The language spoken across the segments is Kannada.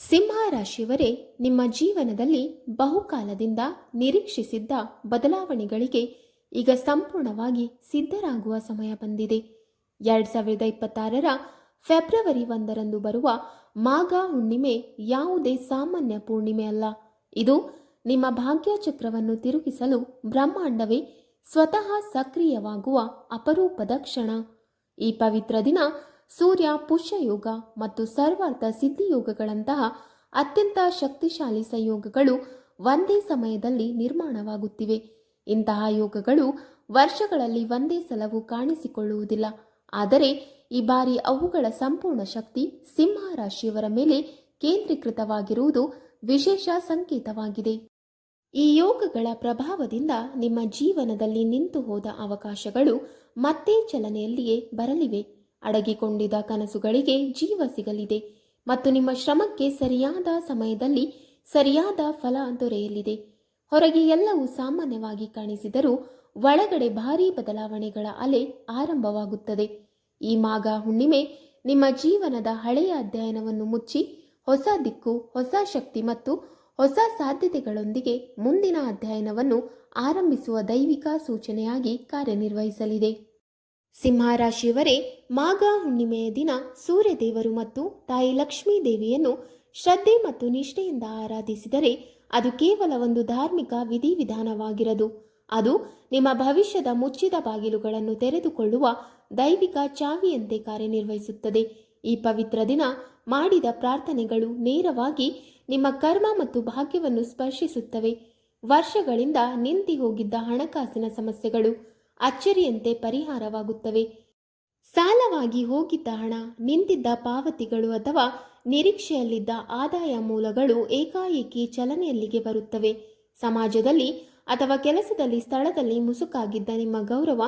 ಸಿಂಹ ರಾಶಿಯವರೇ, ನಿಮ್ಮ ಜೀವನದಲ್ಲಿ ಬಹುಕಾಲದಿಂದ ನಿರೀಕ್ಷಿಸಿದ್ದ ಬದಲಾವಣೆಗಳಿಗೆ ಈಗ ಸಂಪೂರ್ಣವಾಗಿ ಸಿದ್ಧರಾಗುವ ಸಮಯ ಬಂದಿದೆ. 2026ರ ಫೆಬ್ರವರಿ 1ರಂದು ಬರುವ ಮಾಘ ಹುಣ್ಣಿಮೆ ಯಾವುದೇ ಸಾಮಾನ್ಯ ಪೂರ್ಣಿಮೆ ಅಲ್ಲ. ಇದು ನಿಮ್ಮ ಭಾಗ್ಯ ಚಕ್ರವನ್ನು ತಿರುಗಿಸಲು ಬ್ರಹ್ಮಾಂಡವೇ ಸ್ವತಃ ಸಕ್ರಿಯವಾಗುವ ಅಪರೂಪದ ಕ್ಷಣ. ಈ ಪವಿತ್ರ ದಿನ ಸೂರ್ಯ ಪುಷ್ಯಯೋಗ ಮತ್ತು ಸರ್ವಾರ್ಥ ಸಿದ್ಧಿಯೋಗಗಳಂತಹ ಅತ್ಯಂತ ಶಕ್ತಿಶಾಲಿ ಸಂಯೋಗಗಳು ಒಂದೇ ಸಮಯದಲ್ಲಿ ನಿರ್ಮಾಣವಾಗುತ್ತಿವೆ. ಇಂತಹ ಯೋಗಗಳು ವರ್ಷಗಳಲ್ಲಿ ಒಂದೇ ಸಲವೂ ಕಾಣಿಸಿಕೊಳ್ಳುವುದಿಲ್ಲ. ಆದರೆ ಈ ಬಾರಿ ಅವುಗಳ ಸಂಪೂರ್ಣ ಶಕ್ತಿ ಸಿಂಹ ರಾಶಿಯವರ ಮೇಲೆ ಕೇಂದ್ರೀಕೃತವಾಗಿರುವುದು ವಿಶೇಷ ಸಂಕೇತವಾಗಿದೆ. ಈ ಯೋಗಗಳ ಪ್ರಭಾವದಿಂದ ನಿಮ್ಮ ಜೀವನದಲ್ಲಿ ನಿಂತು ಹೋದ ಅವಕಾಶಗಳು ಮತ್ತೆ ಚಲನೆಯಲ್ಲಿಯೇ ಬರಲಿವೆ. ಅಡಗಿಕೊಂಡಿದ್ದ ಕನಸುಗಳಿಗೆ ಜೀವ ಸಿಗಲಿದೆ ಮತ್ತು ನಿಮ್ಮ ಶ್ರಮಕ್ಕೆ ಸರಿಯಾದ ಸಮಯದಲ್ಲಿ ಸರಿಯಾದ ಫಲ ದೊರೆಯಲಿದೆ. ಹೊರಗೆ ಎಲ್ಲವೂ ಸಾಮಾನ್ಯವಾಗಿ ಕಾಣಿಸಿದರೂ ಒಳಗಡೆ ಭಾರೀ ಬದಲಾವಣೆಗಳ ಅಲೆ ಆರಂಭವಾಗುತ್ತದೆ. ಈ ಮಾಘ ಹುಣ್ಣಿಮೆ ನಿಮ್ಮ ಜೀವನದ ಹಳೆಯ ಅಧ್ಯಯನವನ್ನು ಮುಚ್ಚಿ ಹೊಸ ದಿಕ್ಕು, ಹೊಸ ಶಕ್ತಿ ಮತ್ತು ಹೊಸ ಸಾಧ್ಯತೆಗಳೊಂದಿಗೆ ಮುಂದಿನ ಅಧ್ಯಯನವನ್ನು ಆರಂಭಿಸುವ ದೈವಿಕ ಸೂಚನೆಯಾಗಿ ಕಾರ್ಯನಿರ್ವಹಿಸಲಿದೆ. ಸಿಂಹ ರಾಶಿಯವರೇ, ಮಾಘ ಹುಣ್ಣಿಮೆಯ ದಿನ ಸೂರ್ಯದೇವರು ಮತ್ತು ತಾಯಿ ಲಕ್ಷ್ಮೀ ದೇವಿಯನ್ನು ಶ್ರದ್ಧೆ ಮತ್ತು ನಿಷ್ಠೆಯಿಂದ ಆರಾಧಿಸಿದರೆ ಅದು ಕೇವಲ ಒಂದು ಧಾರ್ಮಿಕ ವಿಧಿವಿಧಾನವಾಗಿರದು. ಅದು ನಿಮ್ಮ ಭವಿಷ್ಯದ ಮುಚ್ಚಿದ ಬಾಗಿಲುಗಳನ್ನು ತೆರೆದುಕೊಳ್ಳುವ ದೈವಿಕ ಚಾವಿಯಂತೆ ಕಾರ್ಯನಿರ್ವಹಿಸುತ್ತದೆ. ಈ ಪವಿತ್ರ ದಿನ ಮಾಡಿದ ಪ್ರಾರ್ಥನೆಗಳು ನೇರವಾಗಿ ನಿಮ್ಮ ಕರ್ಮ ಮತ್ತು ಭಾಗ್ಯವನ್ನು ಸ್ಪರ್ಶಿಸುತ್ತವೆ. ವರ್ಷಗಳಿಂದ ನಿಂತು ಹೋಗಿದ್ದ ಹಣಕಾಸಿನ ಸಮಸ್ಯೆಗಳು ಅಚ್ಚರಿಯಂತೆ ಪರಿಹಾರವಾಗುತ್ತವೆ. ಸಾಲವಾಗಿ ಹೋಗಿದ್ದ ಹಣ, ನಿಂತಿದ್ದ ಪಾವತಿಗಳು ಅಥವಾ ನಿರೀಕ್ಷೆಯಲ್ಲಿದ್ದ ಆದಾಯ ಮೂಲಗಳು ಏಕಾಏಕಿ ಚಲನೆಯಲ್ಲಿಗೆ ಬರುತ್ತವೆ. ಸಮಾಜದಲ್ಲಿ ಅಥವಾ ಕೆಲಸದಲ್ಲಿ ಸ್ಥಳದಲ್ಲಿ ಮುಸುಕಾಗಿದ್ದ ನಿಮ್ಮ ಗೌರವ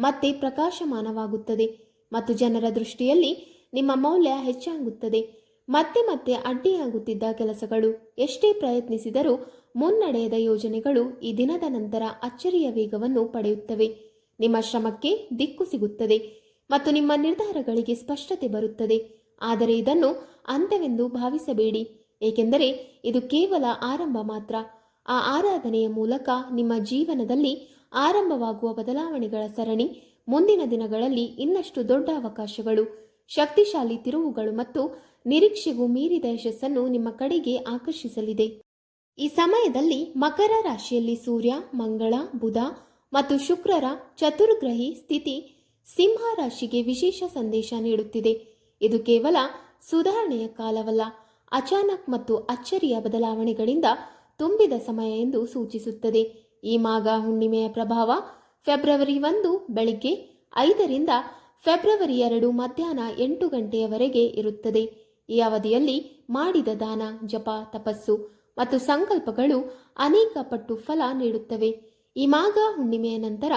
ಮತ್ತೆ ಪ್ರಕಾಶಮಾನವಾಗುತ್ತದೆ ಮತ್ತು ಜನರ ದೃಷ್ಟಿಯಲ್ಲಿ ನಿಮ್ಮ ಮೌಲ್ಯ ಹೆಚ್ಚಾಗುತ್ತದೆ. ಮತ್ತೆ ಮತ್ತೆ ಅಡ್ಡಿಯಾಗುತ್ತಿದ್ದ ಕೆಲಸಗಳು, ಎಷ್ಟೇ ಪ್ರಯತ್ನಿಸಿದರೂ ಮುನ್ನಡೆಯದ ಯೋಜನೆಗಳು ಈ ದಿನದ ನಂತರ ಅಚ್ಚರಿಯ ವೇಗವನ್ನು ಪಡೆಯುತ್ತವೆ. ನಿಮ್ಮ ಶ್ರಮಕ್ಕೆ ದಿಕ್ಕು ಸಿಗುತ್ತದೆ ಮತ್ತು ನಿಮ್ಮ ನಿರ್ಧಾರಗಳಿಗೆ ಸ್ಪಷ್ಟತೆ ಬರುತ್ತದೆ. ಆದರೆ ಇದನ್ನು ಅಂತ್ಯವೆಂದು ಭಾವಿಸಬೇಡಿ, ಏಕೆಂದರೆ ಇದು ಕೇವಲ ಆರಂಭ ಮಾತ್ರ. ಆ ಆರಾಧನೆಯ ಮೂಲಕ ನಿಮ್ಮ ಜೀವನದಲ್ಲಿ ಆರಂಭವಾಗುವ ಬದಲಾವಣೆಗಳ ಸರಣಿ ಮುಂದಿನ ದಿನಗಳಲ್ಲಿ ಇನ್ನಷ್ಟು ದೊಡ್ಡ ಅವಕಾಶಗಳು, ಶಕ್ತಿಶಾಲಿ ತಿರುವುಗಳು ಮತ್ತು ನಿರೀಕ್ಷೆಗೂ ಮೀರಿದ ಯಶಸ್ಸನ್ನು ನಿಮ್ಮ ಕಡೆಗೆ ಆಕರ್ಷಿಸಲಿದೆ. ಈ ಸಮಯದಲ್ಲಿ ಮಕರ ರಾಶಿಯಲ್ಲಿ ಸೂರ್ಯ, ಮಂಗಳ, ಬುಧ ಮತ್ತು ಶುಕ್ರರ ಚತುರ್ಗ್ರಹಿ ಸ್ಥಿತಿ ಸಿಂಹ ರಾಶಿಗೆ ವಿಶೇಷ ಸಂದೇಶ ನೀಡುತ್ತಿದೆ. ಇದು ಕೇವಲ ಸುಧಾರಣೆಯ ಕಾಲವಲ್ಲ, ಅಚಾನಕ್ ಮತ್ತು ಅಚ್ಚರಿಯ ಬದಲಾವಣೆಗಳಿಂದ ತುಂಬಿದ ಸಮಯ ಎಂದು ಸೂಚಿಸುತ್ತದೆ. ಈ ಮಾಘ ಹುಣ್ಣಿಮೆಯ ಪ್ರಭಾವ ಫೆಬ್ರವರಿ 1 ಬೆಳಿಗ್ಗೆ 5ರಿಂದ ಫೆಬ್ರವರಿ 2 ಮಧ್ಯಾಹ್ನ 8 ಗಂಟೆಯವರೆಗೆ ಇರುತ್ತದೆ. ಈ ಅವಧಿಯಲ್ಲಿ ಮಾಡಿದ ದಾನ, ಜಪ, ತಪಸ್ಸು ಮತ್ತು ಸಂಕಲ್ಪಗಳು ಅನೇಕ ಪಟ್ಟು ಫಲ ನೀಡುತ್ತವೆ. ಈ ಮಾಘ ಹುಣ್ಣಿಮೆಯ ನಂತರ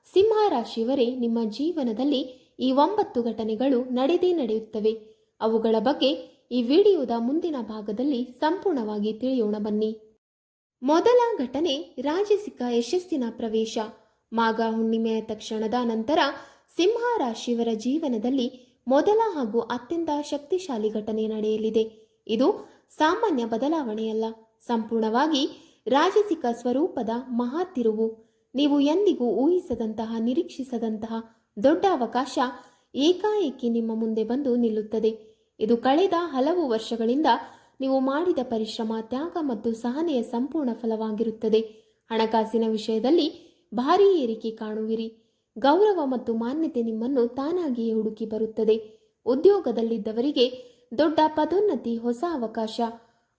ಸಿಂಹ ರಾಶಿಯವರೇ, ನಿಮ್ಮ ಜೀವನದಲ್ಲಿ ಈ 9 ಘಟನೆಗಳು ನಡೆಯುತ್ತವೆ. ಅವುಗಳ ಬಗ್ಗೆ ಈ ವಿಡಿಯೋದ ಮುಂದಿನ ಭಾಗದಲ್ಲಿ ಸಂಪೂರ್ಣವಾಗಿ ತಿಳಿಯೋಣ ಬನ್ನಿ. ಮೊದಲ ಘಟನೆ, ರಾಜಸಿಕ ಯಶಸ್ಸಿನ ಪ್ರವೇಶ. ಮಾಘ ಹುಣ್ಣಿಮೆಯ ತಕ್ಷಣದ ನಂತರ ಸಿಂಹ ರಾಶಿಯವರ ಜೀವನದಲ್ಲಿ ಮೊದಲ ಹಾಗೂ ಅತ್ಯಂತ ಶಕ್ತಿಶಾಲಿ ಘಟನೆ ನಡೆಯಲಿದೆ. ಇದು ಸಾಮಾನ್ಯ ಬದಲಾವಣೆಯಲ್ಲ, ಸಂಪೂರ್ಣವಾಗಿ ರಾಜಸಿಕ ಸ್ವರೂಪದ ಮಹಾ ತಿರುವು. ನೀವು ಎಂದಿಗೂ ಊಹಿಸದಂತಹ, ನಿರೀಕ್ಷಿಸದಂತಹ ದೊಡ್ಡ ಅವಕಾಶ ಏಕಾಏಕಿ ನಿಮ್ಮ ಮುಂದೆ ಬಂದು ನಿಲ್ಲುತ್ತದೆ. ಇದು ಕಳೆದ ಹಲವು ವರ್ಷಗಳಿಂದ ನೀವು ಮಾಡಿದ ಪರಿಶ್ರಮ, ತ್ಯಾಗ ಮತ್ತು ಸಹನೆಯ ಸಂಪೂರ್ಣ ಫಲವಾಗಿರುತ್ತದೆ. ಹಣಕಾಸಿನ ವಿಷಯದಲ್ಲಿ ಭಾರೀ ಏರಿಕೆ ಕಾಣುವಿರಿ. ಗೌರವ ಮತ್ತು ಮಾನ್ಯತೆ ನಿಮ್ಮನ್ನು ತಾನಾಗಿಯೇ ಹುಡುಕಿ ಬರುತ್ತದೆ. ಉದ್ಯೋಗದಲ್ಲಿದ್ದವರಿಗೆ ದೊಡ್ಡ ಪದೋನ್ನತಿ, ಹೊಸ ಅವಕಾಶ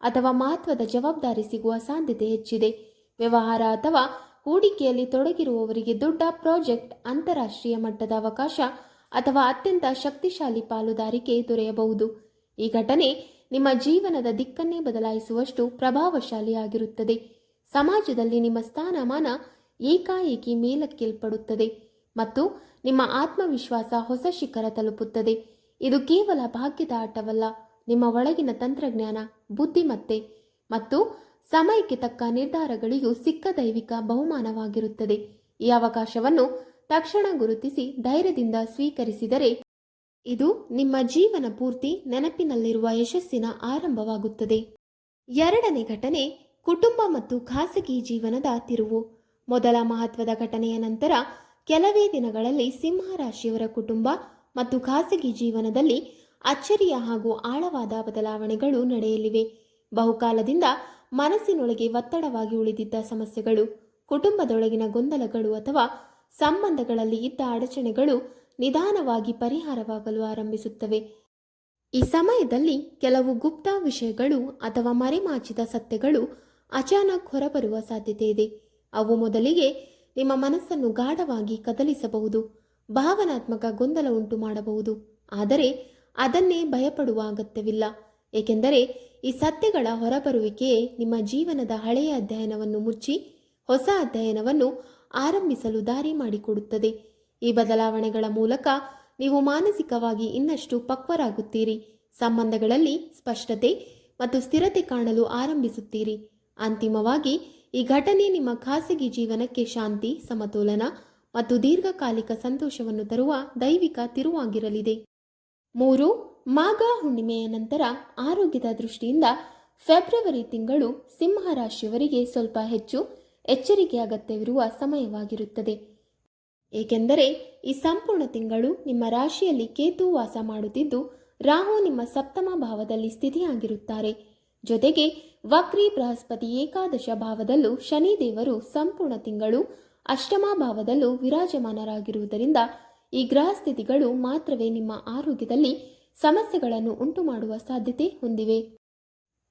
ಅಥವಾ ಮಹತ್ವದ ಜವಾಬ್ದಾರಿ ಸಿಗುವ ಸಾಧ್ಯತೆ ಹೆಚ್ಚಿದೆ. ವ್ಯವಹಾರ ಅಥವಾ ಹೂಡಿಕೆಯಲ್ಲಿ ತೊಡಗಿರುವವರಿಗೆ ದೊಡ್ಡ ಪ್ರಾಜೆಕ್ಟ್, ಅಂತಾರಾಷ್ಟ್ರೀಯ ಮಟ್ಟದ ಅವಕಾಶ ಅಥವಾ ಅತ್ಯಂತ ಶಕ್ತಿಶಾಲಿ ಪಾಲುದಾರಿಕೆ ದೊರೆಯಬಹುದು. ಈ ಘಟನೆ ನಿಮ್ಮ ಜೀವನದ ದಿಕ್ಕನ್ನೇ ಬದಲಾಯಿಸುವಷ್ಟು ಪ್ರಭಾವಶಾಲಿಯಾಗಿರುತ್ತದೆ. ಸಮಾಜದಲ್ಲಿ ನಿಮ್ಮ ಸ್ಥಾನಮಾನ ಏಕಾಏಕಿ ಮೇಲಕ್ಕೇಲ್ಪಡುತ್ತದೆ ಮತ್ತು ನಿಮ್ಮ ಆತ್ಮವಿಶ್ವಾಸ ಹೊಸ ಶಿಖರ ತಲುಪುತ್ತದೆ. ಇದು ಕೇವಲ ಭಾಗ್ಯದ ಆಟವಲ್ಲ, ನಿಮ್ಮ ಒಳಗಿನ ತಂತ್ರಜ್ಞಾನ, ಬುದ್ಧಿಮತ್ತೆ ಮತ್ತು ಸಮಯಕ್ಕೆ ತಕ್ಕ ನಿರ್ಧಾರಗಳಿಗೂ ಸಿಕ್ಕ ದೈವಿಕ ಬಹುಮಾನವಾಗಿರುತ್ತದೆ. ಈ ಅವಕಾಶವನ್ನು ತಕ್ಷಣ ಗುರುತಿಸಿ ಧೈರ್ಯದಿಂದ ಸ್ವೀಕರಿಸಿದರೆ ಇದು ನಿಮ್ಮ ಜೀವನ ಪೂರ್ತಿ ನೆನಪಿನಲ್ಲಿರುವ ಯಶಸ್ಸಿನ ಆರಂಭವಾಗುತ್ತದೆ. ಎರಡನೇ ಘಟನೆ ಕುಟುಂಬ ಮತ್ತು ಖಾಸಗಿ ಜೀವನದ ತಿರುವು. ಮೊದಲ ಮಹತ್ವದ ಘಟನೆಯ ನಂತರ ಕೆಲವೇ ದಿನಗಳಲ್ಲಿ ಸಿಂಹ ರಾಶಿಯವರ ಕುಟುಂಬ ಮತ್ತು ಖಾಸಗಿ ಜೀವನದಲ್ಲಿ ಅಚ್ಚರಿಯ ಹಾಗೂ ಆಳವಾದ ಬದಲಾವಣೆಗಳು ನಡೆಯಲಿವೆ. ಬಹುಕಾಲದಿಂದ ಮನಸ್ಸಿನೊಳಗೆ ಒತ್ತಡವಾಗಿ ಉಳಿದಿದ್ದ ಸಮಸ್ಯೆಗಳು, ಕುಟುಂಬದೊಳಗಿನ ಗೊಂದಲಗಳು ಅಥವಾ ಸಂಬಂಧಗಳಲ್ಲಿ ಇದ್ದ ಅಡಚಣೆಗಳು ನಿಧಾನವಾಗಿ ಪರಿಹಾರವಾಗಲು ಆರಂಭಿಸುತ್ತವೆ. ಈ ಸಮಯದಲ್ಲಿ ಕೆಲವು ಗುಪ್ತ ವಿಷಯಗಳು ಅಥವಾ ಮರೆಮಾಚಿದ ಸತ್ಯಗಳು ಅಚಾನಕ್ ಹೊರಬರುವ ಸಾಧ್ಯತೆ ಇದೆ. ಅವು ಮೊದಲಿಗೆ ನಿಮ್ಮ ಮನಸ್ಸನ್ನು ಗಾಢವಾಗಿ ಕದಲಿಸಬಹುದು, ಭಾವನಾತ್ಮಕ ಗೊಂದಲ ಉಂಟು ಮಾಡಬಹುದು. ಆದರೆ ಅದನ್ನೇ ಭಯಪಡುವ ಅಗತ್ಯವಿಲ್ಲ, ಏಕೆಂದರೆ ಈ ಸತ್ಯಗಳ ಹೊರಬರುವಿಕೆಯೇ ನಿಮ್ಮ ಜೀವನದ ಹಳೆಯ ಅಧ್ಯಯನವನ್ನು ಮುಚ್ಚಿ ಹೊಸ ಅಧ್ಯಯನವನ್ನು ಆರಂಭಿಸಲು ದಾರಿ ಮಾಡಿಕೊಡುತ್ತದೆ. ಈ ಬದಲಾವಣೆಗಳ ಮೂಲಕ ನೀವು ಮಾನಸಿಕವಾಗಿ ಇನ್ನಷ್ಟು ಪಕ್ವರಾಗುತ್ತೀರಿ, ಸಂಬಂಧಗಳಲ್ಲಿ ಸ್ಪಷ್ಟತೆ ಮತ್ತು ಸ್ಥಿರತೆ ಕಾಣಲು ಆರಂಭಿಸುತ್ತೀರಿ. ಅಂತಿಮವಾಗಿ ಈ ಘಟನೆ ನಿಮ್ಮ ಖಾಸಗಿ ಜೀವನಕ್ಕೆ ಶಾಂತಿ, ಸಮತೋಲನ ಮತ್ತು ದೀರ್ಘಕಾಲಿಕ ಸಂತೋಷವನ್ನು ತರುವ ದೈವಿಕ ತಿರುವಾಗಿರಲಿದೆ. 3. ಮಾಘ ಹುಣ್ಣಿಮೆಯ ನಂತರ ಆರೋಗ್ಯದ ದೃಷ್ಟಿಯಿಂದ ಫೆಬ್ರವರಿ ತಿಂಗಳು ಸಿಂಹ ರಾಶಿಯವರಿಗೆ ಸ್ವಲ್ಪ ಹೆಚ್ಚು ಎಚ್ಚರಿಕೆ ಅಗತ್ಯವಿರುವ ಸಮಯವಾಗಿರುತ್ತದೆ. ಏಕೆಂದರೆ ಈ ಸಂಪೂರ್ಣ ತಿಂಗಳು ನಿಮ್ಮ ರಾಶಿಯಲ್ಲಿ ಕೇತು ವಾಸ ಮಾಡುತ್ತಿದ್ದು, ರಾಹು ನಿಮ್ಮ ಸಪ್ತಮ ಭಾವದಲ್ಲಿ ಸ್ಥಿತಿಯಾಗಿರುತ್ತಾರೆ. ಜೊತೆಗೆ ವಕ್ರಿ ಬೃಹಸ್ಪತಿ ಏಕಾದಶ ಭಾವದಲ್ಲೂ, ಶನಿದೇವರು ಸಂಪೂರ್ಣ ತಿಂಗಳು ಅಷ್ಟಮ ಭಾವದಲ್ಲೂ ವಿರಾಜಮಾನರಾಗಿರುವುದರಿಂದ ಈ ಗ್ರಹ ಸ್ಥಿತಿಗಳು ಮಾತ್ರವೇ ನಿಮ್ಮ ಆರೋಗ್ಯದಲ್ಲಿ ಸಮಸ್ಯೆಗಳನ್ನು ಉಂಟು ಮಾಡುವ ಸಾಧ್ಯತೆ ಹೊಂದಿವೆ.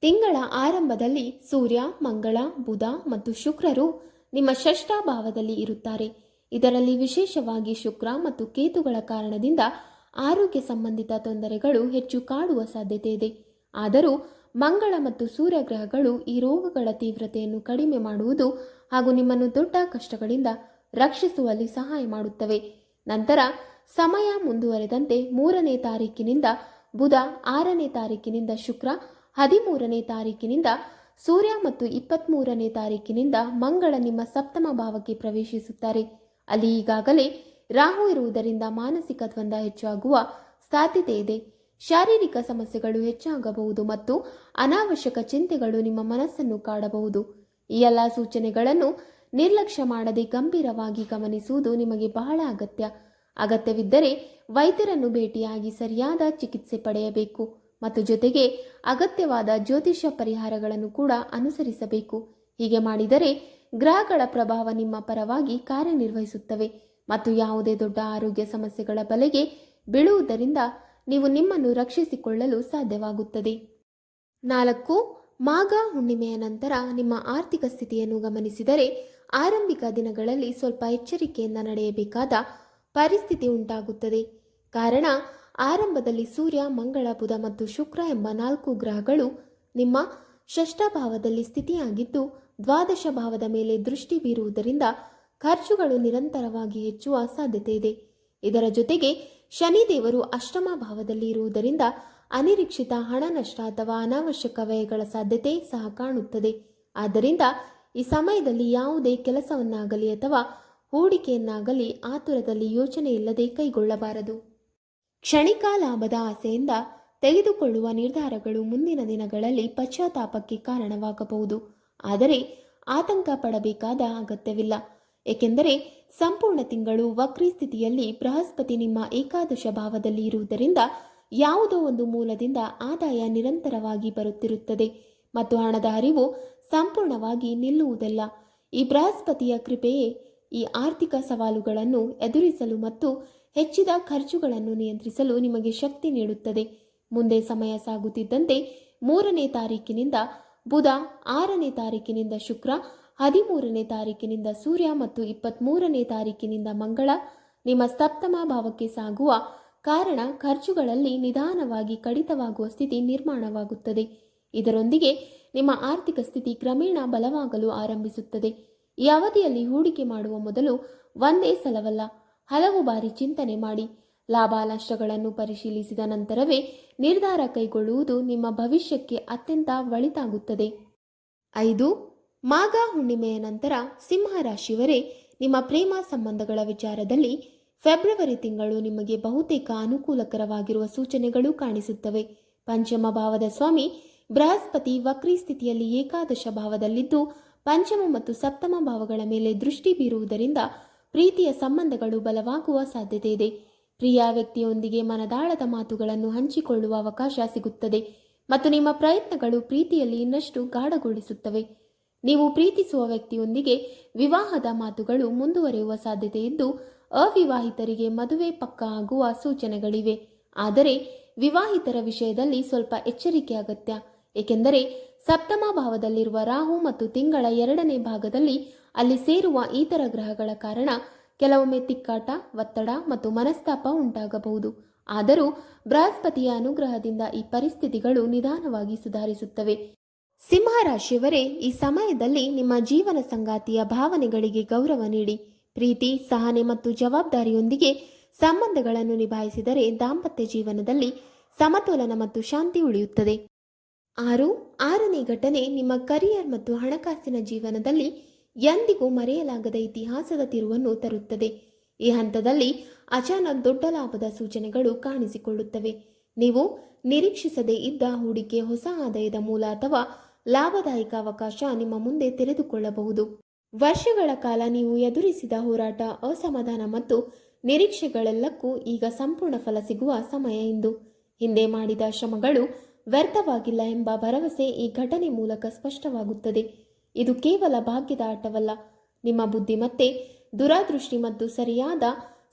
ತಿಂಗಳ ಆರಂಭದಲ್ಲಿ ಸೂರ್ಯ, ಮಂಗಳ, ಬುಧ ಮತ್ತು ಶುಕ್ರರು ನಿಮ್ಮ ಷಷ್ಠ ಭಾವದಲ್ಲಿ ಇರುತ್ತಾರೆ. ಇದರಲ್ಲಿ ವಿಶೇಷವಾಗಿ ಶುಕ್ರ ಮತ್ತು ಕೇತುಗಳ ಕಾರಣದಿಂದ ಆರೋಗ್ಯ ಸಂಬಂಧಿತ ತೊಂದರೆಗಳು ಹೆಚ್ಚು ಕಾಡುವ ಸಾಧ್ಯತೆ ಇದೆ. ಆದರೂ ಮಂಗಳ ಮತ್ತು ಸೂರ್ಯ ಗ್ರಹಗಳು ಈ ರೋಗಗಳ ತೀವ್ರತೆಯನ್ನು ಕಡಿಮೆ ಮಾಡುವುದು ಹಾಗೂ ನಿಮ್ಮನ್ನು ದೊಡ್ಡ ಕಷ್ಟಗಳಿಂದ ರಕ್ಷಿಸುವಲ್ಲಿ ಸಹಾಯ ಮಾಡುತ್ತವೆ. ನಂತರ ಸಮಯ ಮುಂದುವರೆದಂತೆ 3ನೇ ತಾರೀಕಿನಿಂದ ಬುಧ, 6ನೇ ತಾರೀಕಿನಿಂದ ಶುಕ್ರ, 13ನೇ ತಾರೀಕಿನಿಂದ ಸೂರ್ಯ ಮತ್ತು 23ನೇ ತಾರೀಕಿನಿಂದ ಮಂಗಳ ನಿಮ್ಮ ಸಪ್ತಮ ಭಾವಕ್ಕೆ ಪ್ರವೇಶಿಸುತ್ತಾರೆ. ಅಲ್ಲಿ ಈಗಾಗಲೇ ರಾಹು ಇರುವುದರಿಂದ ಮಾನಸಿಕ ದ್ವಂದ್ವ ಹೆಚ್ಚಾಗುವ ಸಾಧ್ಯತೆ ಇದೆ. ಶಾರೀರಿಕ ಸಮಸ್ಯೆಗಳು ಹೆಚ್ಚಾಗಬಹುದು ಮತ್ತು ಅನಾವಶ್ಯಕ ಚಿಂತೆಗಳು ನಿಮ್ಮ ಮನಸ್ಸನ್ನು ಕಾಡಬಹುದು. ಈ ಎಲ್ಲ ಸೂಚನೆಗಳನ್ನು ನಿರ್ಲಕ್ಷ್ಯ ಮಾಡದೆ ಗಂಭೀರವಾಗಿ ಗಮನಿಸುವುದು ನಿಮಗೆ ಬಹಳ ಅಗತ್ಯವಿದ್ದರೆ ವೈದ್ಯರನ್ನು ಭೇಟಿಯಾಗಿ ಸರಿಯಾದ ಚಿಕಿತ್ಸೆ ಪಡೆಯಬೇಕು ಮತ್ತು ಜೊತೆಗೆ ಅಗತ್ಯವಾದ ಜ್ಯೋತಿಷ್ಯ ಪರಿಹಾರಗಳನ್ನು ಕೂಡ ಅನುಸರಿಸಬೇಕು. ಹೀಗೆ ಮಾಡಿದರೆ ಗ್ರಹಗಳ ಪ್ರಭಾವ ನಿಮ್ಮ ಪರವಾಗಿ ಕಾರ್ಯನಿರ್ವಹಿಸುತ್ತವೆ ಮತ್ತು ಯಾವುದೇ ದೊಡ್ಡ ಆರೋಗ್ಯ ಸಮಸ್ಯೆಗಳ ಬಲೆಗೆ ಬೀಳುವುದರಿಂದ ನೀವು ನಿಮ್ಮನ್ನು ರಕ್ಷಿಸಿಕೊಳ್ಳಲು ಸಾಧ್ಯವಾಗುತ್ತದೆ. 4. ಮಾಘ ಹುಣ್ಣಿಮೆಯ ನಂತರ ನಿಮ್ಮ ಆರ್ಥಿಕ ಸ್ಥಿತಿಯನ್ನು ಗಮನಿಸಿದರೆ ಆರಂಭಿಕ ದಿನಗಳಲ್ಲಿ ಸ್ವಲ್ಪ ಎಚ್ಚರಿಕೆಯಿಂದ ನಡೆಯಬೇಕಾದ ಪರಿಸ್ಥಿತಿ ಉಂಟಾಗುತ್ತದೆ. ಕಾರಣ, ಆರಂಭದಲ್ಲಿ ಸೂರ್ಯ, ಮಂಗಳ, ಬುಧ ಮತ್ತು ಶುಕ್ರ ಎಂಬ 4 ಗ್ರಹಗಳು ನಿಮ್ಮ ಷಷ್ಠ ಭಾವದಲ್ಲಿ ಸ್ಥಿತಿಯಾಗಿದ್ದು ದ್ವಾದಶ ಭಾವದ ಮೇಲೆ ದೃಷ್ಟಿ ಬೀರುವುದರಿಂದ ಖರ್ಚುಗಳು ನಿರಂತರವಾಗಿ ಹೆಚ್ಚುವ ಸಾಧ್ಯತೆ ಇದೆ. ಇದರ ಜೊತೆಗೆ ಶನಿದೇವರು ಅಷ್ಟಮ ಭಾವದಲ್ಲಿ ಇರುವುದರಿಂದ ಅನಿರೀಕ್ಷಿತ ಹಣ ನಷ್ಟ ಅಥವಾ ಅನಾವಶ್ಯಕ ವ್ಯಯಗಳ ಸಾಧ್ಯತೆ ಸಹ ಕಾಣುತ್ತದೆ. ಆದ್ದರಿಂದ ಈ ಸಮಯದಲ್ಲಿ ಯಾವುದೇ ಕೆಲಸವನ್ನಾಗಲಿ ಅಥವಾ ಹೂಡಿಕೆಯನ್ನಾಗಲಿ ಆತುರದಲ್ಲಿ ಯೋಚನೆ ಇಲ್ಲದೆ ಕೈಗೊಳ್ಳಬಾರದು. ಕ್ಷಣಿಕ ಲಾಭದ ಆಸೆಯಿಂದ ತೆಗೆದುಕೊಳ್ಳುವ ನಿರ್ಧಾರಗಳು ಮುಂದಿನ ದಿನಗಳಲ್ಲಿ ಪಶ್ಚಾತ್ತಾಪಕ್ಕೆ ಕಾರಣವಾಗಬಹುದು. ಆದರೆ ಆತಂಕ ಪಡಬೇಕಾದ ಅಗತ್ಯವಿಲ್ಲ, ಏಕೆಂದರೆ ಸಂಪೂರ್ಣ ತಿಂಗಳು ವಕ್ರಿ ಸ್ಥಿತಿಯಲ್ಲಿ ಬೃಹಸ್ಪತಿ ನಿಮ್ಮ ಏಕಾದಶ ಭಾವದಲ್ಲಿ ಇರುವುದರಿಂದ ಯಾವುದೋ ಒಂದು ಮೂಲದಿಂದ ಆದಾಯ ನಿರಂತರವಾಗಿ ಬರುತ್ತಿರುತ್ತದೆ ಮತ್ತು ಹಣದ ಹರಿವು ಸಂಪೂರ್ಣವಾಗಿ ನಿಲ್ಲುವುದಿಲ್ಲ. ಈ ಬೃಹಸ್ಪತಿಯ ಕೃಪೆಯೇ ಈ ಆರ್ಥಿಕ ಸವಾಲುಗಳನ್ನು ಎದುರಿಸಲು ಮತ್ತು ಹೆಚ್ಚಿದ ಖರ್ಚುಗಳನ್ನು ನಿಯಂತ್ರಿಸಲು ನಿಮಗೆ ಶಕ್ತಿ ನೀಡುತ್ತದೆ. ಮುಂದೆ ಸಮಯ ಸಾಗುತ್ತಿದ್ದಂತೆ 3ನೇ ತಾರೀಕಿನಿಂದ ಬುಧ, 6ನೇ ತಾರೀಕಿನಿಂದ ಶುಕ್ರ, 13ನೇ ತಾರೀಕಿನಿಂದ ಸೂರ್ಯ ಮತ್ತು 23ನೇ ತಾರೀಕಿನಿಂದ ಮಂಗಳ ನಿಮ್ಮ ಸಪ್ತಮ ಭಾವಕ್ಕೆ ಸಾಗುವ ಕಾರಣ ಖರ್ಚುಗಳಲ್ಲಿ ನಿಧಾನವಾಗಿ ಕಡಿತವಾಗುವ ಸ್ಥಿತಿ ನಿರ್ಮಾಣವಾಗುತ್ತದೆ. ಇದರೊಂದಿಗೆ ನಿಮ್ಮ ಆರ್ಥಿಕ ಸ್ಥಿತಿ ಕ್ರಮೇಣ ಬಲವಾಗಲು ಆರಂಭಿಸುತ್ತದೆ. ಈ ಅವಧಿಯಲ್ಲಿ ಹೂಡಿಕೆ ಮಾಡುವ ಮೊದಲು ಒಂದೇ ಸಲವಲ್ಲ, ಹಲವು ಬಾರಿ ಚಿಂತನೆ ಮಾಡಿ ಲಾಭ ನಷ್ಟಗಳನ್ನು ಪರಿಶೀಲಿಸಿದ ನಂತರವೇ ನಿರ್ಧಾರ ಕೈಗೊಳ್ಳುವುದು ನಿಮ್ಮ ಭವಿಷ್ಯಕ್ಕೆ ಅತ್ಯಂತ ಒಳಿತಾಗುತ್ತದೆ. 5. ಮಾಘ ಹುಣ್ಣಿಮೆಯ ನಂತರ ಸಿಂಹ ರಾಶಿಯವರೇ ನಿಮ್ಮ ಪ್ರೇಮ ಸಂಬಂಧಗಳ ವಿಚಾರದಲ್ಲಿ ಫೆಬ್ರವರಿ ತಿಂಗಳು ನಿಮಗೆ ಬಹುತೇಕ ಅನುಕೂಲಕರವಾಗಿರುವ ಸೂಚನೆಗಳು ಕಾಣಿಸುತ್ತವೆ. ಪಂಚಮ ಭಾವದ ಸ್ವಾಮಿ ಬೃಹಸ್ಪತಿ ವಕ್ರಿ ಸ್ಥಿತಿಯಲ್ಲಿ ಏಕಾದಶ ಭಾವದಲ್ಲಿದ್ದು ಪಂಚಮ ಮತ್ತು ಸಪ್ತಮ ಭಾವಗಳ ಮೇಲೆ ದೃಷ್ಟಿ ಬೀರುವುದರಿಂದ ಪ್ರೀತಿಯ ಸಂಬಂಧಗಳು ಬಲವಾಗುವ ಸಾಧ್ಯತೆ ಇದೆ. ಪ್ರಿಯ ವ್ಯಕ್ತಿಯೊಂದಿಗೆ ಮನದಾಳದ ಮಾತುಗಳನ್ನು ಹಂಚಿಕೊಳ್ಳುವ ಅವಕಾಶ ಸಿಗುತ್ತದೆ ಮತ್ತು ನಿಮ್ಮ ಪ್ರಯತ್ನಗಳು ಪ್ರೀತಿಯಲ್ಲಿ ಇನ್ನಷ್ಟು ಗಾಢಗೊಳಿಸುತ್ತವೆ. ನೀವು ಪ್ರೀತಿಸುವ ವ್ಯಕ್ತಿಯೊಂದಿಗೆ ವಿವಾಹದ ಮಾತುಗಳು ಮುಂದುವರಿಯುವ ಸಾಧ್ಯತೆ ಇದ್ದು ಅವಿವಾಹಿತರಿಗೆ ಮದುವೆ ಪಕ್ಕಾ ಆಗುವ ಸೂಚನೆಗಳಿವೆ. ಆದರೆ ವಿವಾಹಿತರ ವಿಷಯದಲ್ಲಿ ಸ್ವಲ್ಪ ಎಚ್ಚರಿಕೆ ಅಗತ್ಯ, ಏಕೆಂದರೆ ಸಪ್ತಮ ಭಾವದಲ್ಲಿರುವ ರಾಹು ಮತ್ತು ತಿಂಗಳ 2ನೇ ಭಾಗದಲ್ಲಿ ಅಲ್ಲಿ ಸೇರುವ ಇತರ ಗ್ರಹಗಳ ಕಾರಣ ಕೆಲವೊಮ್ಮೆ ತಿಕ್ಕಾಟ, ಒತ್ತಡ ಮತ್ತು ಮನಸ್ತಾಪ ಉಂಟಾಗಬಹುದು. ಆದರೂ ಬೃಹಸ್ಪತಿಯ ಅನುಗ್ರಹದಿಂದ ಈ ಪರಿಸ್ಥಿತಿಗಳು ನಿಧಾನವಾಗಿ ಸುಧಾರಿಸುತ್ತವೆ. ಸಿಂಹ ರಾಶಿಯವರೇ, ಈ ಸಮಯದಲ್ಲಿ ನಿಮ್ಮ ಜೀವನ ಸಂಗಾತಿಯ ಭಾವನೆಗಳಿಗೆ ಗೌರವ ನೀಡಿ. ಪ್ರೀತಿ, ಸಹನೆ ಮತ್ತು ಜವಾಬ್ದಾರಿಯೊಂದಿಗೆ ಸಂಬಂಧಗಳನ್ನು ನಿಭಾಯಿಸಿದರೆ ದಾಂಪತ್ಯ ಜೀವನದಲ್ಲಿ ಸಮತೋಲನ ಮತ್ತು ಶಾಂತಿ ಉಳಿಯುತ್ತದೆ. 6ನೇ ಘಟನೆ ನಿಮ್ಮ ಕರಿಯರ್ ಮತ್ತು ಹಣಕಾಸಿನ ಜೀವನದಲ್ಲಿ ಎಂದಿಗೂ ಮರೆಯಲಾಗದ ಇತಿಹಾಸದ ತಿರುವನ್ನು ತರುತ್ತದೆ. ಈ ಹಂತದಲ್ಲಿ ಅಚಾನಕ್ ದೊಡ್ಡ ಲಾಭದ ಸೂಚನೆಗಳು ಕಾಣಿಸಿಕೊಳ್ಳುತ್ತವೆ. ನೀವು ನಿರೀಕ್ಷಿಸದೇ ಇದ್ದ ಹೂಡಿಕೆ, ಹೊಸ ಆದಾಯದ ಮೂಲ ಅಥವಾ ಲಾಭದಾಯಕ ಅವಕಾಶ ನಿಮ್ಮ ಮುಂದೆ ತೆರೆದುಕೊಳ್ಳಬಹುದು. ವರ್ಷಗಳ ಕಾಲ ನೀವು ಎದುರಿಸಿದ ಹೋರಾಟ, ಅಸಮಾಧಾನ ಮತ್ತು ನಿರೀಕ್ಷೆಗಳೆಲ್ಲಕ್ಕೂ ಈಗ ಸಂಪೂರ್ಣ ಫಲ ಸಿಗುವ ಸಮಯ ಇಂದು. ಹಿಂದೆ ಮಾಡಿದ ಶ್ರಮಗಳು ವ್ಯರ್ಥವಾಗಿಲ್ಲ ಎಂಬ ಭರವಸೆ ಈ ಘಟನೆ ಮೂಲಕ ಸ್ಪಷ್ಟವಾಗುತ್ತದೆ. ಇದು ಕೇವಲ ಭಾಗ್ಯದ ಆಟವಲ್ಲ, ನಿಮ್ಮ ಬುದ್ಧಿಮತ್ತೆ, ದೂರದೃಷ್ಟಿ ಮತ್ತು ಸರಿಯಾದ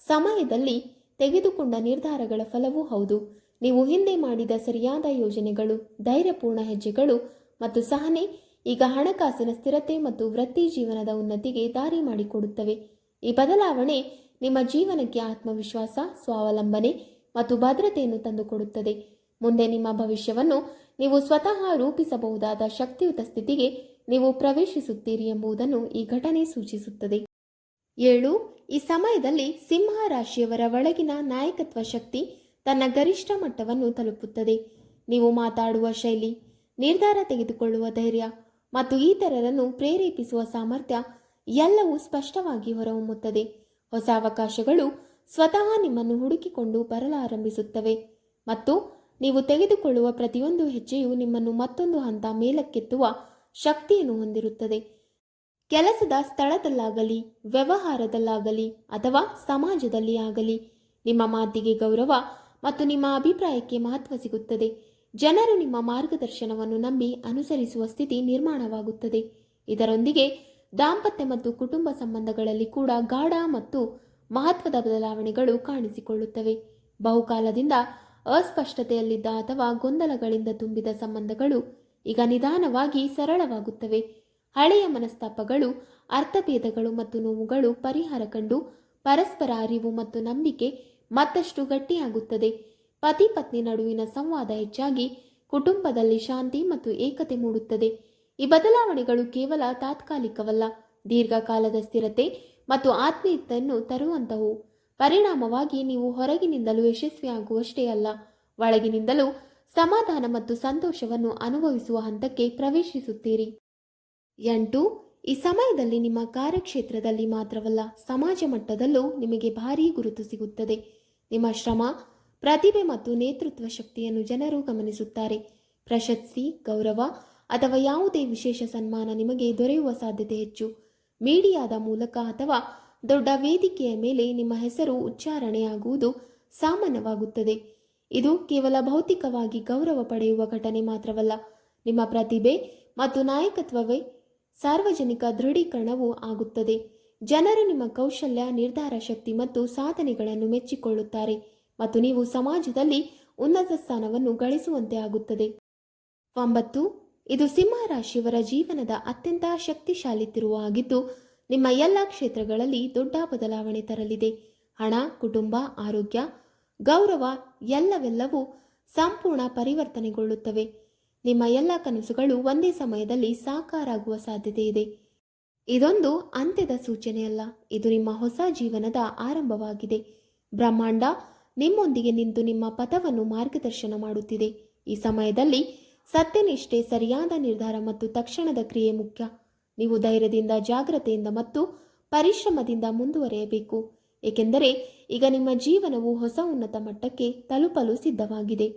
ಸಮಯದಲ್ಲಿ ತೆಗೆದುಕೊಂಡ ನಿರ್ಧಾರಗಳ ಫಲವೂ ಹೌದು. ನೀವು ಹಿಂದೆ ಮಾಡಿದ ಸರಿಯಾದ ಯೋಜನೆಗಳು, ಧೈರ್ಯಪೂರ್ಣ ಹೆಜ್ಜೆಗಳು ಮತ್ತು ಸಹನೆ ಈಗ ಹಣಕಾಸಿನ ಸ್ಥಿರತೆ ಮತ್ತು ವೃತ್ತಿ ಜೀವನದ ಉನ್ನತಿಗೆ ದಾರಿ ಮಾಡಿಕೊಡುತ್ತವೆ. ಈ ಬದಲಾವಣೆ ನಿಮ್ಮ ಜೀವನಕ್ಕೆ ಆತ್ಮವಿಶ್ವಾಸ, ಸ್ವಾವಲಂಬನೆ ಮತ್ತು ಭದ್ರತೆಯನ್ನು ತಂದುಕೊಡುತ್ತದೆ. ಮುಂದೆ ನಿಮ್ಮ ಭವಿಷ್ಯವನ್ನು ನೀವು ಸ್ವತಃ ರೂಪಿಸಬಹುದಾದ ಶಕ್ತಿಯುತ ಸ್ಥಿತಿಗೆ ನೀವು ಪ್ರವೇಶಿಸುತ್ತೀರಿ ಎಂಬುದನ್ನು ಈ ಘಟನೆ ಸೂಚಿಸುತ್ತದೆ. 7. ಈ ಸಮಯದಲ್ಲಿ ಸಿಂಹ ರಾಶಿಯವರ ಒಳಗಿನ ನಾಯಕತ್ವ ಶಕ್ತಿ ತನ್ನ ಗರಿಷ್ಠ ಮಟ್ಟವನ್ನು ತಲುಪುತ್ತದೆ. ನೀವು ಮಾತಾಡುವ ಶೈಲಿ, ನಿರ್ಧಾರ ತೆಗೆದುಕೊಳ್ಳುವ ಧೈರ್ಯ ಮತ್ತು ಇತರರನ್ನು ಪ್ರೇರೇಪಿಸುವ ಸಾಮರ್ಥ್ಯ ಎಲ್ಲವೂ ಸ್ಪಷ್ಟವಾಗಿ ಹೊರಹೊಮ್ಮುತ್ತದೆ. ಹೊಸ ಅವಕಾಶಗಳು ಸ್ವತಃ ನಿಮ್ಮನ್ನು ಹುಡುಕಿಕೊಂಡು ಬರಲಾರಂಭಿಸುತ್ತವೆ ಮತ್ತು ನೀವು ತೆಗೆದುಕೊಳ್ಳುವ ಪ್ರತಿಯೊಂದು ಹೆಜ್ಜೆಯು ನಿಮ್ಮನ್ನು ಮತ್ತೊಂದು ಹಂತ ಮೇಲಕ್ಕೆತ್ತುವ ಶಕ್ತಿಯನ್ನು ಹೊಂದಿರುತ್ತದೆ. ಕೆಲಸದ ಸ್ಥಳದಲ್ಲಾಗಲಿ, ವ್ಯವಹಾರದಲ್ಲಾಗಲಿ ಅಥವಾ ಸಮಾಜದಲ್ಲಿ ಆಗಲಿ ನಿಮ್ಮ ಮಾತಿಗೆ ಗೌರವ ಮತ್ತು ನಿಮ್ಮ ಅಭಿಪ್ರಾಯಕ್ಕೆ ಮಹತ್ವ ಸಿಗುತ್ತದೆ. ಜನರು ನಿಮ್ಮ ಮಾರ್ಗದರ್ಶನವನ್ನು ನಂಬಿ ಅನುಸರಿಸುವ ಸ್ಥಿತಿ ನಿರ್ಮಾಣವಾಗುತ್ತದೆ. ಇದರೊಂದಿಗೆ ದಾಂಪತ್ಯ ಮತ್ತು ಕುಟುಂಬ ಸಂಬಂಧಗಳಲ್ಲಿ ಕೂಡ ಗಾಢ ಮತ್ತು ಮಹತ್ವದ ಬದಲಾವಣೆಗಳು ಕಾಣಿಸಿಕೊಳ್ಳುತ್ತವೆ. ಬಹುಕಾಲದಿಂದ ಅಸ್ಪಷ್ಟತೆಯಲ್ಲಿದ್ದ ಅಥವಾ ಗೊಂದಲಗಳಿಂದ ತುಂಬಿದ ಸಂಬಂಧಗಳು ಈಗ ನಿಧಾನವಾಗಿ ಸರಳವಾಗುತ್ತವೆ. ಹಳೆಯ ಮನಸ್ತಾಪಗಳು, ಅರ್ಥಭೇದಗಳು ಮತ್ತು ನೋವುಗಳು ಪರಿಹಾರ ಕಂಡು ಪರಸ್ಪರ ಅರಿವು ಮತ್ತು ನಂಬಿಕೆ ಮತ್ತಷ್ಟು ಗಟ್ಟಿಯಾಗುತ್ತದೆ. ಪತಿ ಪತ್ನಿ ನಡುವಿನ ಸಂವಾದ ಹೆಚ್ಚಾಗಿ ಕುಟುಂಬದಲ್ಲಿ ಶಾಂತಿ ಮತ್ತು ಏಕತೆ ಮೂಡುತ್ತದೆ. ಈ ಬದಲಾವಣೆಗಳು ಕೇವಲ ತಾತ್ಕಾಲಿಕವಲ್ಲ, ದೀರ್ಘಕಾಲದ ಸ್ಥಿರತೆ ಮತ್ತು ಆತ್ಮೀಯತೆಯನ್ನು ತರುವಂತವು. ಪರಿಣಾಮವಾಗಿ ನೀವು ಹೊರಗಿನಿಂದಲೂ ಯಶಸ್ವಿಯಾಗುವಷ್ಟೇ ಅಲ್ಲ, ಒಳಗಿನಿಂದಲೂ ಸಮಾಧಾನ ಮತ್ತು ಸಂತೋಷವನ್ನು ಅನುಭವಿಸುವ ಹಂತಕ್ಕೆ ಪ್ರವೇಶಿಸುತ್ತೀರಿ. 8. ಈ ಸಮಯದಲ್ಲಿ ನಿಮ್ಮ ಕಾರ್ಯಕ್ಷೇತ್ರದಲ್ಲಿ ಮಾತ್ರವಲ್ಲ, ಸಮಾಜ ಮಟ್ಟದಲ್ಲೂ ನಿಮಗೆ ಭಾರೀ ಗುರುತು ಸಿಗುತ್ತದೆ. ನಿಮ್ಮ ಶ್ರಮ, ಪ್ರತಿಭೆ ಮತ್ತು ನೇತೃತ್ವ ಶಕ್ತಿಯನ್ನು ಜನರು ಗಮನಿಸುತ್ತಾರೆ. ಪ್ರಶಸ್ತಿ, ಗೌರವ ಅಥವಾ ಯಾವುದೇ ವಿಶೇಷ ಸನ್ಮಾನ ನಿಮಗೆ ದೊರೆಯುವ ಸಾಧ್ಯತೆ ಹೆಚ್ಚು. ಮೀಡಿಯಾದ ಮೂಲಕ ಅಥವಾ ದೊಡ್ಡ ವೇದಿಕೆಯ ಮೇಲೆ ನಿಮ್ಮ ಹೆಸರು ಉಚ್ಚಾರಣೆಯಾಗುವುದು ಸಾಮಾನ್ಯವಾಗುತ್ತದೆ. ಇದು ಕೇವಲ ಭೌತಿಕವಾಗಿ ಗೌರವ ಪಡೆಯುವ ಘಟನೆ ಮಾತ್ರವಲ್ಲ, ನಿಮ್ಮ ಪ್ರತಿಭೆ ಮತ್ತು ನಾಯಕತ್ವವೇ ಸಾರ್ವಜನಿಕ ದೃಢೀಕರಣವೂ ಆಗುತ್ತದೆ. ಜನರು ನಿಮ್ಮ ಕೌಶಲ್ಯ, ನಿರ್ಧಾರ ಶಕ್ತಿ ಮತ್ತು ಸಾಧನೆಗಳನ್ನು ಮೆಚ್ಚಿಕೊಳ್ಳುತ್ತಾರೆ ಮತ್ತು ನೀವು ಸಮಾಜದಲ್ಲಿ ಉನ್ನತ ಸ್ಥಾನವನ್ನು ಗಳಿಸುವಂತೆ ಆಗುತ್ತದೆ. 9. ಇದು ಸಿಂಹ ರಾಶಿಯವರ ಜೀವನದ ಅತ್ಯಂತ ಶಕ್ತಿಶಾಲಿ ತಿರುವಾಗಿದ್ದು ನಿಮ್ಮ ಎಲ್ಲ ಕ್ಷೇತ್ರಗಳಲ್ಲಿ ದೊಡ್ಡ ಬದಲಾವಣೆ ತರಲಿದೆ. ಹಣ, ಕುಟುಂಬ, ಆರೋಗ್ಯ, ಗೌರವ ಎಲ್ಲವೆಲ್ಲವೂ ಸಂಪೂರ್ಣ ಪರಿವರ್ತನೆಗೊಳ್ಳುತ್ತವೆ. ನಿಮ್ಮ ಎಲ್ಲ ಕನಸುಗಳು ಒಂದೇ ಸಮಯದಲ್ಲಿ ಸಾಕಾರಾಗುವ ಸಾಧ್ಯತೆ ಇದೆ. ಇದೊಂದು ಅಂತ್ಯದ ಸೂಚನೆಯಲ್ಲ, ಇದು ನಿಮ್ಮ ಹೊಸ ಜೀವನದ ಆರಂಭವಾಗಿದೆ. ಬ್ರಹ್ಮಾಂಡ ನಿಮ್ಮೊಂದಿಗೆ ನಿಂತು ನಿಮ್ಮ ಪಥವನ್ನು ಮಾರ್ಗದರ್ಶನ ಮಾಡುತ್ತಿದೆ. ಈ ಸಮಯದಲ್ಲಿ ಸತ್ಯನಿಷ್ಠೆ, ಸರಿಯಾದ ನಿರ್ಧಾರ ಮತ್ತು ತಕ್ಷಣದ ಕ್ರಿಯೆ ಮುಖ್ಯ. ನೀವು ಧೈರ್ಯದಿಂದ, ಜಾಗ್ರತೆಯಿಂದ ಮತ್ತು ಪರಿಶ್ರಮದಿಂದ ಮುಂದುವರಿಯಬೇಕು. ಏಕೆಂದರೆ ಈಗ ನಿಮ್ಮ ಜೀವನವು ಹೊಸ ಉನ್ನತ ಮಟ್ಟಕ್ಕೆ ತಲುಪಲು ಸಿದ್ಧವಾಗಿದೆ.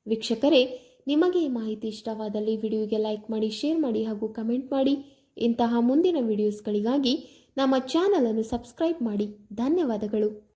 ವೀಕ್ಷಕರೇ, ನಿಮಗೆ ಈ ಮಾಹಿತಿ ಇಷ್ಟವಾದಲ್ಲಿ ವಿಡಿಯೋಗೆ ಲೈಕ್ ಮಾಡಿ, ಶೇರ್ ಮಾಡಿ ಹಾಗೂ ಕಮೆಂಟ್ ಮಾಡಿ. ಇಂತಹ ಮುಂದಿನ ವಿಡಿಯೋಸ್ಗಳಿಗಾಗಿ ನಮ್ಮ ಚಾನಲನ್ನು ಸಬ್ಸ್ಕ್ರೈಬ್ ಮಾಡಿ. ಧನ್ಯವಾದಗಳು.